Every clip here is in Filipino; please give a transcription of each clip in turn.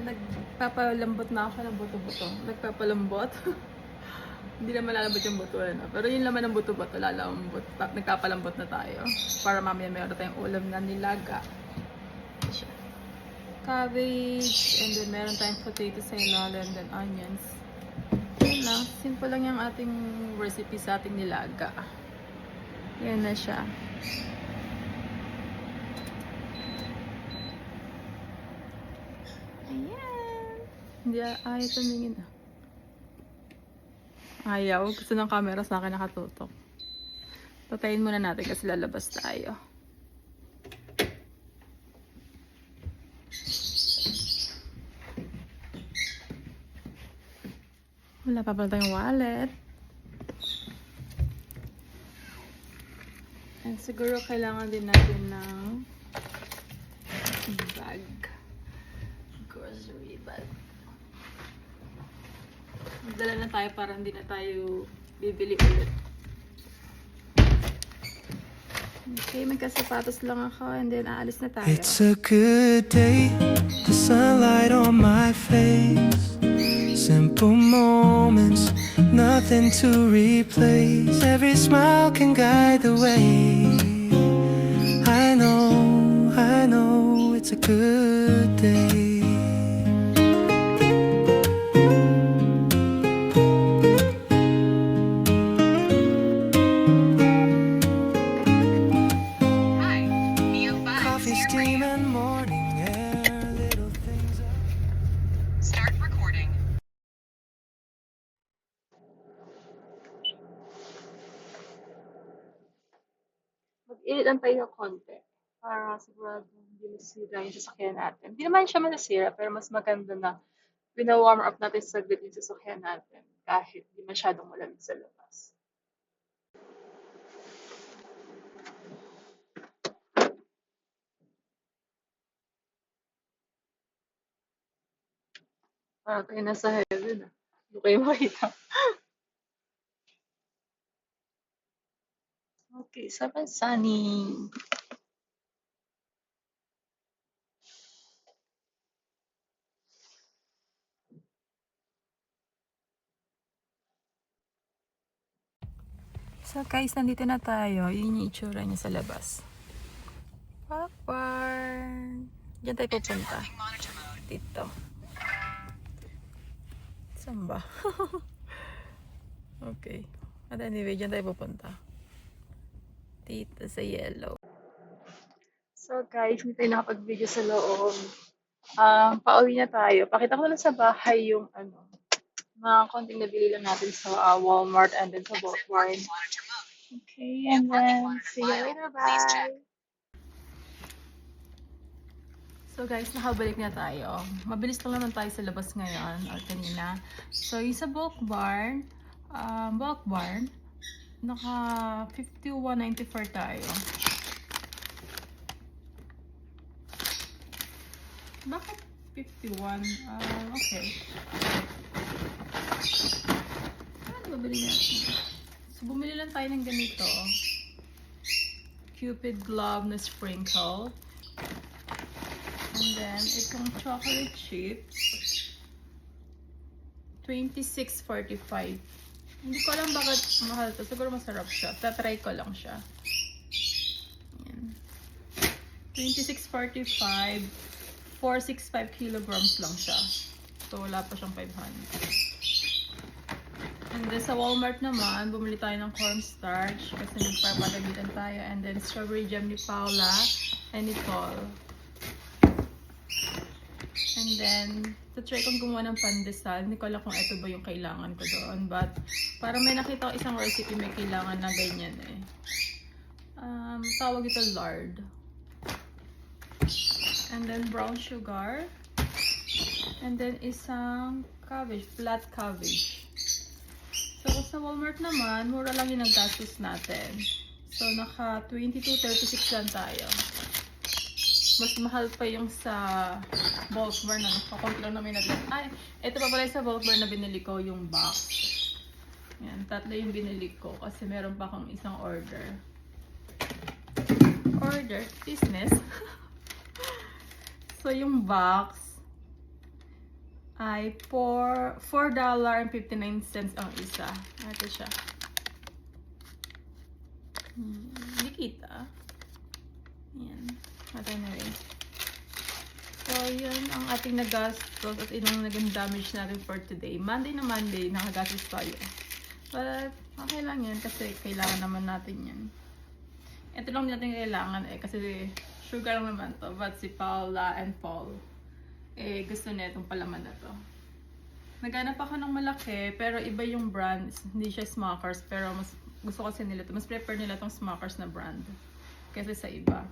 Nagpapalambot na ako ng buto-buto. Nagpapalambot. Hindi naman lalambot yung buto na. Pero yung laman ng buto-buto lalambot. Nagpapalambot na tayo. Para mamaya meron tayong ulam na nilaga. Siya. Cabbage. And then meron tayong potato sa ilalim. And then onions. Yan lang. Simple lang yung ating recipe sa ating nilaga. Yan na siya. Ayan. Hindi ayaw tumingin ah. Ayaw. Gusto ng camera sa akin nakatutok. Patayin muna natin kasi lalabas tayo. Wala pa pala tayong wallet. And siguro kailangan din natin ng bag. Grocery bag. Magdala na tayo para hindi na tayo bibili ulit. Okay, magkasapatos lang ako and then aalis na tayo. It's a good day, the sunlight on my face. Simple moments, nothing to replace. Every smile can guide the way. I know, it's a good day. Coffee, steam, and morning air, little things. Start recording. Mag-edit lang tayo ng konti para sigurado hindi masira yung sasakyan natin. Hindi naman siya masasira pero mas maganda na wina-warm up natin saglit yung sasakyan natin kahit hindi masyadong malamig sa labas. Parang tayo nasa heaven ah. Hindi kayo makita. Okay, sobrang sunny. So guys, nandito na tayo. Yun yung itsura niya sa labas. Popcorn. Diyan tayo pupunta. Dito. Saan ba? Okay. At anyway, diyan tayo pupunta. Dito sa yellow. So guys, hindi tayo nakapag-video sa loob. Pauwi na tayo. Pakita ko na lang sa bahay yung mga konting nabili lang natin sa Walmart and then sa Walmart. Okay, and then see you later. Bye! So guys, nakabalik na tayo. Mabilis lang naman tayo sa labas ngayon or kanina. So yung sa bulk barn, naka 51.94 tayo. Bakit 51? Okay. Ano babili natin? So bumili lang tayo ng ganito. Cupid glove na sprinkle. And then, itong chocolate chips, 26.45. Hindi ko alam bakit mahal to. Siguro masarap siya. Tatry ko lang siya. Ayan. 26.45. 465 kilograms lang siya. So, wala pa siyang 500. And then, sa Walmart naman, bumili tayo ng cornstarch kasi nagpapadagitan tayo. And then, strawberry jam ni Paula and Nicole. And then, try kong gumawa ng pandesal. Hindi ko alam kung ito ba yung kailangan ko doon. But, parang may nakita ko isang recipe may kailangan na ganyan eh. Tawag ito lard. And then, brown sugar. And then, isang cabbage, flat cabbage. So, sa Walmart naman, mura lang yung naggastos natin. So, naka 22.36 lang tayo. Mas mahal pa yung sa bulk bar na nakakunti lang namin natin. Ay, ito pa pala sa bulk bar na binili ko, yung box. Yan, tatlo yung binili ko kasi meron pa akong isang order. Business. So, yung box, ay $4.59 ang isa. Ito siya. Hindi kita. Yan. At anyway. So, yun ang ating nagastos at inong naging damage natin for today. Monday na Monday, nakagastos tayo. But, okay lang yan kasi kailangan naman natin yan. Ito lang natin kailangan kasi sugar lang naman to. But si Paula and Paul, gusto na itong palaman na to. Naghanap ako ng malaki, pero iba yung brand. Hindi siya Smuckers, pero mas gusto kasi nila to. Mas prefer nila tong Smuckers na brand kaysa sa iba.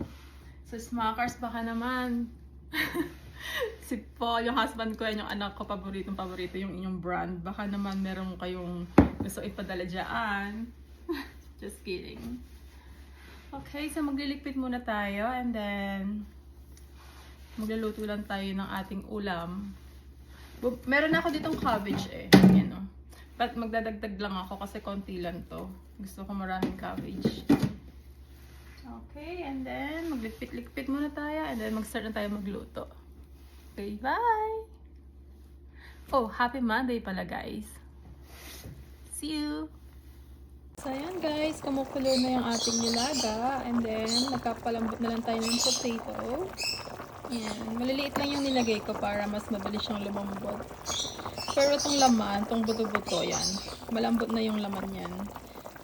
So, Smuckers baka naman. Si Paul, yung husband ko, yung anak ko, paborito yung inyong brand. Baka naman meron kayong gusto ipadala dyan. Just kidding. Okay, so magliligpit muna tayo and then magluluto lang tayo ng ating ulam. Meron na ako ditong cabbage Yan o. But magdadagdag lang ako kasi konti lang to. Gusto ko maraming cabbage. Okay, and then magligpit-ligpit muna tayo and then mag-start na tayo magluto. Okay, bye! Oh, happy Monday pala guys. See you! So ayan guys, kumukulo na yung ating nilaga and then nagkapalambot na lang tayo ng potato. Ayan, maliliit lang yung nilagay ko para mas mabilis siyang lumambot. Pero itong laman, itong buto-buto yan, malambot na yung laman yan.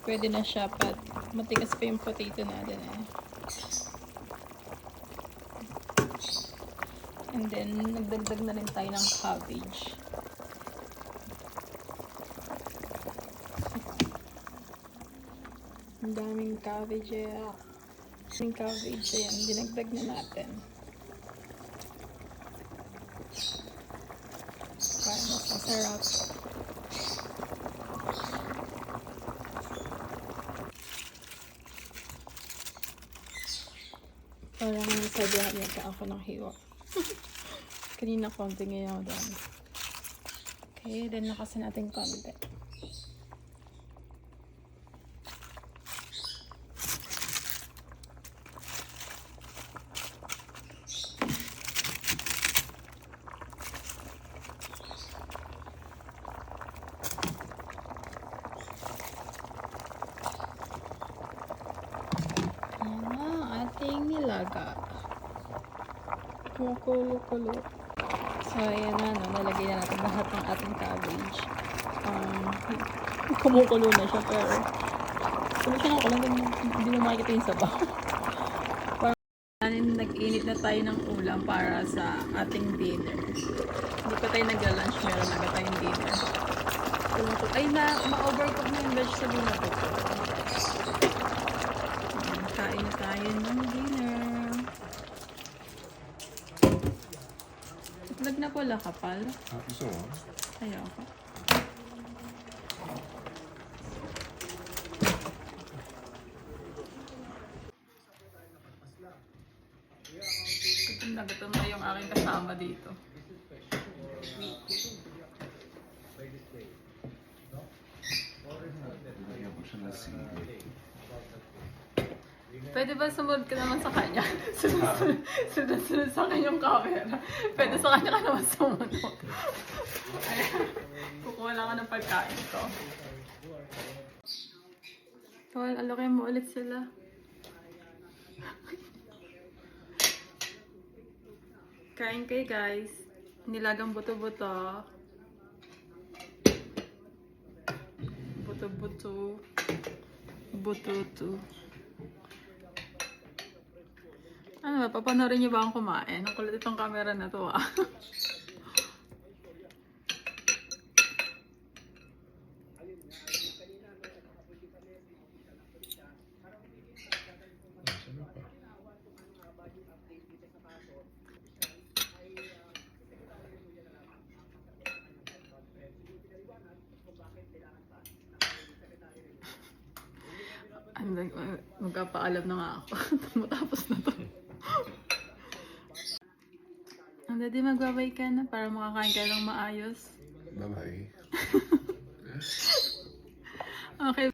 Pwede na siya, pat matigas pa yung potato natin And then, nagdagdag na rin tayo ng cabbage. Ang daming cabbage Ang cabbage, ayan, dinagdag na natin. Para mas masarap. Parang nasadya yata ako ng hiwa. Kanina konti, ngayon doon. Okay, then nakasan natin konti. Nilaga. Kumukulo-kulo. So, ayan na, no? Nalagay na natin lahat ng ating cabbage. Kumukulo na siya, pero kung siya ng kulang, hindi mo makikita yung sabaw. Parang nag-init na tayo ng ulam para sa ating dinner. Hindi pa tayo nag-lunch, meron agad tayong dinner. Ay, ma-overcook na yung vegetable na ito. Kain na tayo ng dinner. Itlog na pala kapal. Gusto mo? Ayoko. Gutom na yung aking kasama dito. Lagyan ko siya ng sili. Pwede ba sumunod ka naman sa kanya? Sunod sa kanyang camera. Pwede sa kanya ka naman sumunod. Kukuha lang ka ng pagkain ko. Tol, alokin mo ulit sila. Kain kayo guys. Nilagang buto-buto. Buto-buto. Buto-buto. Ano ba? Papanorin niyo ba akong kumain? Ang kulit itong camera na to Magpapaalam na nga ako. Matapos na to. Ang daddy, magbabay ka na para makakain ka ng maayos. Bye-bye. Okay.